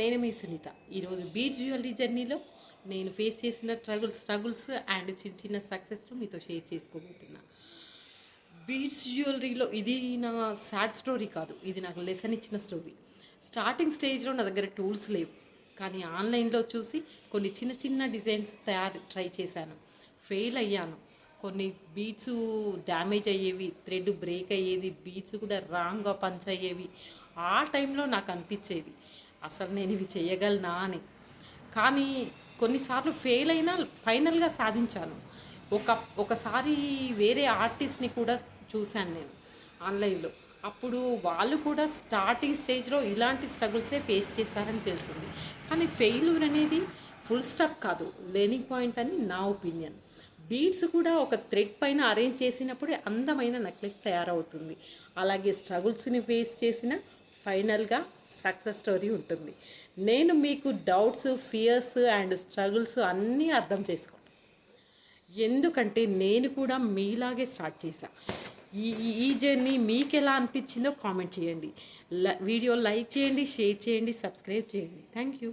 నేను మీ సునీత. ఈరోజు beach jewellery జర్నీలో నేను ఫేస్ చేసిన స్ట్రగుల్స్ అండ్ చిన్న చిన్న సక్సెస్లు మీతో షేర్ చేసుకోబోతున్నా. బీట్స్ జ్యువెలరీలో ఇది నా సాడ్ స్టోరీ కాదు, ఇది నాకు లెసన్ ఇచ్చిన స్టోరీ. స్టార్టింగ్ స్టేజ్లో నా దగ్గర టూల్స్ లేవు, కానీ ఆన్లైన్లో చూసి కొన్ని చిన్న చిన్న డిజైన్స్ ట్రై చేశాను. ఫెయిల్ అయ్యాను. కొన్ని బీట్స్ డ్యామేజ్ అయ్యేవి, థ్రెడ్ బ్రేక్ అయ్యేది, బీట్స్ కూడా రాంగ్గా పంచ్ అయ్యేవి. ఆ టైంలో నాకు అనిపించేది అసలు నేను ఇవి చేయగలనా అని. కానీ కొన్నిసార్లు ఫెయిల్ అయినా ఫైనల్గా సాధించాను. ఒకసారి వేరే ఆర్టిస్ట్ని కూడా చూశాను నేను ఆన్లైన్లో. అప్పుడు వాళ్ళు కూడా స్టార్టింగ్ స్టేజ్లో ఇలాంటి స్ట్రగుల్సే ఫేస్ చేశారని తెలిసింది. కానీ ఫెయిల్యూర్ అనేది ఫుల్ స్టాప్ కాదు, లెర్నింగ్ పాయింట్ అని నా ఒపీనియన్. బీడ్స్ కూడా ఒక థ్రెడ్ పైన అరేంజ్ చేసినప్పుడే అందమైన నెక్లెస్ తయారవుతుంది. అలాగే స్ట్రగుల్స్ని ఫేస్ చేసిన ఫైనల్గా సక్సెస్ స్టోరీ ఉంటుంది. నేను మీకు డౌట్స్, ఫియర్స్ అండ్ స్ట్రగుల్స్ అన్నీ అర్థం చేసుకుంటాను. ఎందుకంటే నేను కూడా మీలాగే స్టార్ట్ చేశాను. ఈ ఈ జర్నీ మీకు ఎలా అనిపించిందో కామెంట్ చేయండి. వీడియో లైక్ చేయండి, షేర్ చేయండి, సబ్స్క్రైబ్ చేయండి. Thank you.